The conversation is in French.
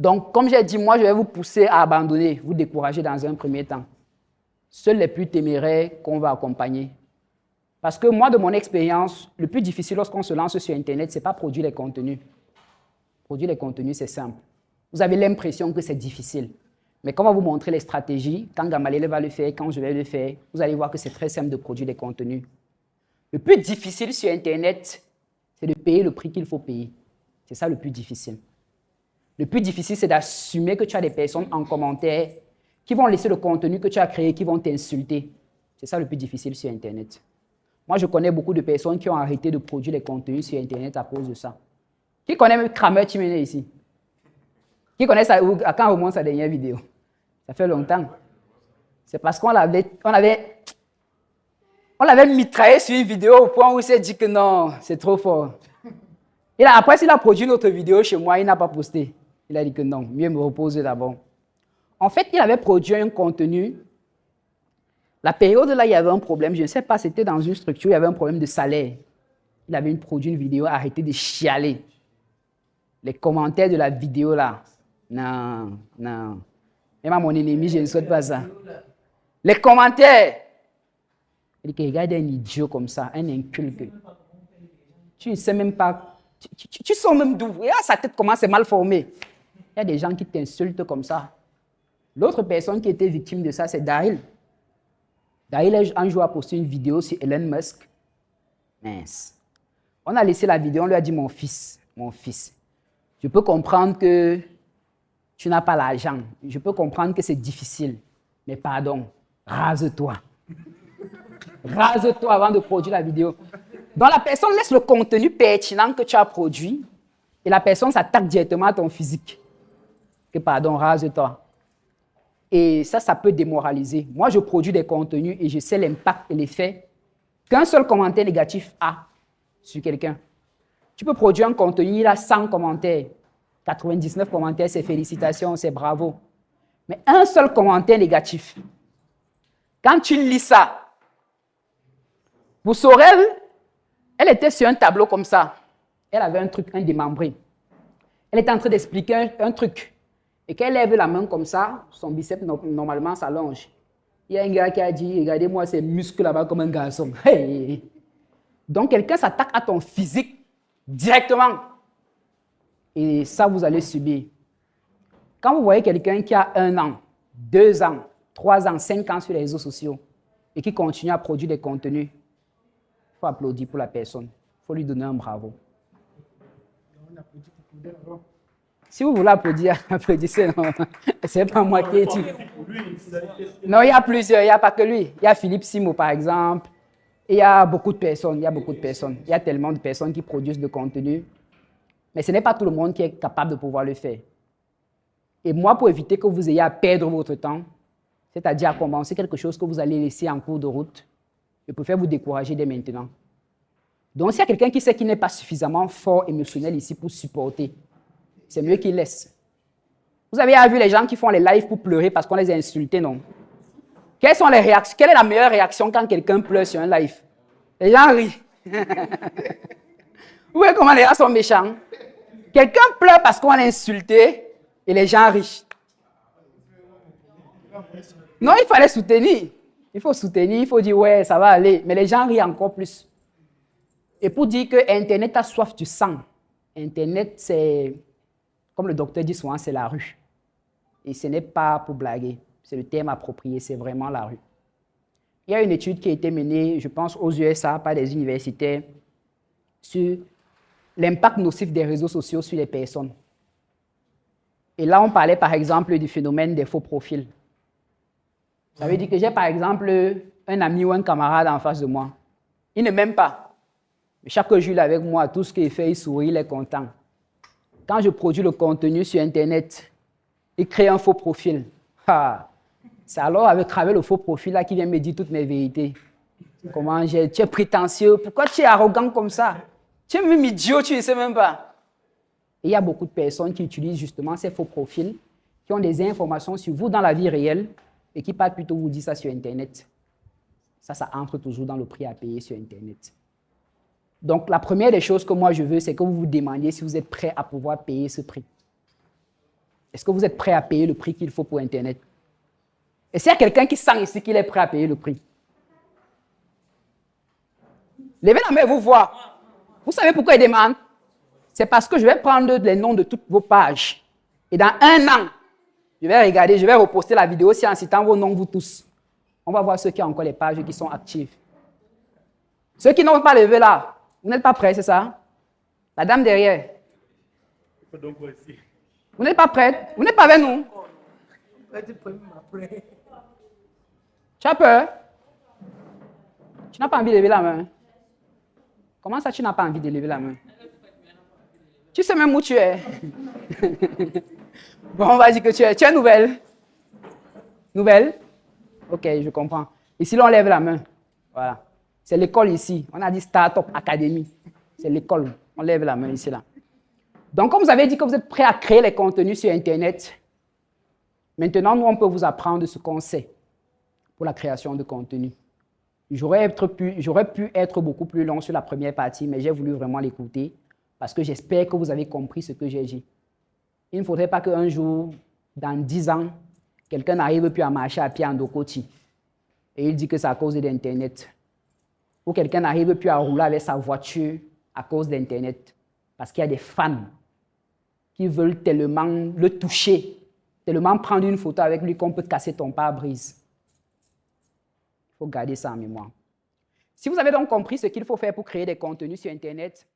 Donc, comme j'ai dit, moi, je vais vous pousser à abandonner, vous décourager dans un premier temps. Seuls les plus téméraires qu'on va accompagner. Parce que moi, de mon expérience, le plus difficile lorsqu'on se lance sur Internet, ce n'est pas produire les contenus. Produire les contenus, c'est simple. Vous avez l'impression que c'est difficile. Mais quand on va vous montrer les stratégies, quand Gamaliel va le faire, quand je vais le faire, vous allez voir que c'est très simple de produire des contenus. Le plus difficile sur Internet, c'est de payer le prix qu'il faut payer. C'est ça le plus difficile. Le plus difficile, c'est d'assumer que tu as des personnes en commentaire qui vont laisser le contenu que tu as créé, qui vont t'insulter. C'est ça le plus difficile sur Internet. Moi, je connais beaucoup de personnes qui ont arrêté de produire des contenus sur Internet à cause de ça. Qui connaît Kramer Timene ici? Qui connaît ça, quand on remonte sa dernière vidéo? Ça fait longtemps. C'est parce qu'on l'avait mitraillé sur une vidéo au point où il s'est dit que non, c'est trop fort. Et là, après, s'il a produit une autre vidéo chez moi, il n'a pas posté. Il a dit que non, mieux me reposer d'abord. En fait, il avait produit un contenu. La période là, il y avait un problème. Je ne sais pas, c'était dans une structure, il y avait un problème de salaire. Il avait produit une vidéo, arrêté de chialer. Les commentaires de la vidéo là, non, non. Même à mon ennemi, je ne souhaite pas ça. Les commentaires. Il dit que regarde un idiot comme ça, un inculte. Tu ne sais même pas. Tu sens même d'où. Regarde sa tête, comment c'est mal formé. Il y a des gens qui t'insultent comme ça. L'autre personne qui était victime de ça, c'est Daryl. Daryl, un jour, a posté une vidéo sur Elon Musk. Mince. On a laissé la vidéo, on lui a dit, mon fils, je peux comprendre que tu n'as pas l'argent. Je peux comprendre que c'est difficile. Mais pardon, rase-toi. Rase-toi avant de produire la vidéo. Donc la personne laisse le contenu pertinent que tu as produit et la personne s'attaque directement à ton physique. Que pardon, rase-toi. Et ça peut démoraliser. Moi, je produis des contenus et je sais l'impact et l'effet qu'un seul commentaire négatif a sur quelqu'un. Tu peux produire un contenu, il a 100 commentaires. 99 commentaires, c'est félicitations, c'est bravo. Mais un seul commentaire négatif. Quand tu lis ça, pour Sorel, elle était sur un tableau comme ça. Elle avait un démembré. Elle était en train d'expliquer un truc. Et quand elle lève la main comme ça, son biceps normalement s'allonge. Il y a un gars qui a dit, regardez-moi ces muscles là-bas comme un garçon. Hey. Donc quelqu'un s'attaque à ton physique directement. Et ça, vous allez subir. Quand vous voyez quelqu'un qui a 1 an, 2 ans, 3 ans, 5 ans sur les réseaux sociaux et qui continue à produire des contenus, il faut applaudir pour la personne. Il faut lui donner un bravo. Si vous voulez applaudir, applaudissez. Ce n'est pas moi qui ai dit. Non, il y a plusieurs. Il n'y a pas que lui. Il y a Philippe Simo, par exemple. Il y a beaucoup de personnes. Il y a tellement de personnes qui produisent de contenu. Mais ce n'est pas tout le monde qui est capable de pouvoir le faire. Et moi, pour éviter que vous ayez à perdre votre temps, c'est-à-dire à commencer quelque chose que vous allez laisser en cours de route, je préfère vous décourager dès maintenant. Donc, s'il y a quelqu'un qui sait qu'il n'est pas suffisamment fort émotionnel ici pour supporter, c'est mieux qu'il laisse. Vous avez vu les gens qui font les lives pour pleurer parce qu'on les a insultés, non? Quelles sont les réactions? Quelle est la meilleure réaction quand quelqu'un pleure sur un live? Les gens rient. Vous voyez comment les gens sont méchants? Quelqu'un pleure parce qu'on l'a insulté et les gens rient. Non, il fallait soutenir. Il faut soutenir, il faut dire ouais, ça va aller. Mais les gens rient encore plus. Et pour dire que Internet a soif du sang. Internet, c'est, comme le docteur dit souvent, c'est la rue. Et ce n'est pas pour blaguer. C'est le terme approprié, c'est vraiment la rue. Il y a une étude qui a été menée, je pense, aux USA par des universitaires sur l'impact nocif des réseaux sociaux sur les personnes. Et là, on parlait par exemple du phénomène des faux profils. Ça veut dire que j'ai par exemple un ami ou un camarade en face de moi. Il ne m'aime pas. Mais chaque jour, il est avec moi, tout ce qu'il fait, il sourit, il est content. Quand je produis le contenu sur Internet, il crée un faux profil. Ah, c'est alors avec travers le faux profil là qu'il vient me dire toutes mes vérités. Comment tu es prétentieux, pourquoi tu es arrogant comme ça? Tu es même idiot, tu ne sais même pas. Et il y a beaucoup de personnes qui utilisent justement ces faux profils, qui ont des informations sur vous dans la vie réelle et qui partent plutôt vous dire ça sur Internet. Ça entre toujours dans le prix à payer sur Internet. Donc, la première des choses que moi je veux, c'est que vous vous demandiez si vous êtes prêt à pouvoir payer ce prix. Est-ce que vous êtes prêt à payer le prix qu'il faut pour Internet? Et s'il y a quelqu'un qui sent ici qu'il est prêt à payer le prix? Levez la main et vous voir. Vous savez pourquoi il demande? C'est parce que je vais prendre les noms de toutes vos pages. Et dans 1 an, je vais regarder, je vais reposter la vidéo aussi en citant vos noms, vous tous. On va voir ceux qui ont encore les pages qui sont actives. Ceux qui n'ont pas levé là, vous n'êtes pas prêts, c'est ça? La dame derrière. Vous n'êtes pas prête? Vous n'êtes pas avec nous? Tu as peur? Tu n'as pas envie de lever la main? Comment ça, tu n'as pas envie de lever la main? Tu sais même où tu es. Bon, on va dire que tu es nouvelle. Nouvelle? Ok, je comprends. Ici, là, on lève la main. Voilà. C'est l'école ici. On a dit Startup Academy. C'est l'école. On lève la main ici, là. Donc, comme vous avez dit que vous êtes prêt à créer les contenus sur Internet, maintenant, nous, on peut vous apprendre ce qu'on sait pour la création de contenu. J'aurais pu être beaucoup plus long sur la première partie, mais j'ai voulu vraiment l'écouter parce que j'espère que vous avez compris ce que j'ai dit. Il ne faudrait pas qu'un jour, dans 10 ans, quelqu'un n'arrive plus à marcher à pied en Dokoti et il dit que c'est à cause d'Internet. Ou quelqu'un n'arrive plus à rouler avec sa voiture à cause d'Internet. Parce qu'il y a des fans qui veulent tellement le toucher, tellement prendre une photo avec lui qu'on peut casser ton pare-brise. Il faut garder ça en mémoire. Si vous avez donc compris ce qu'il faut faire pour créer des contenus sur Internet,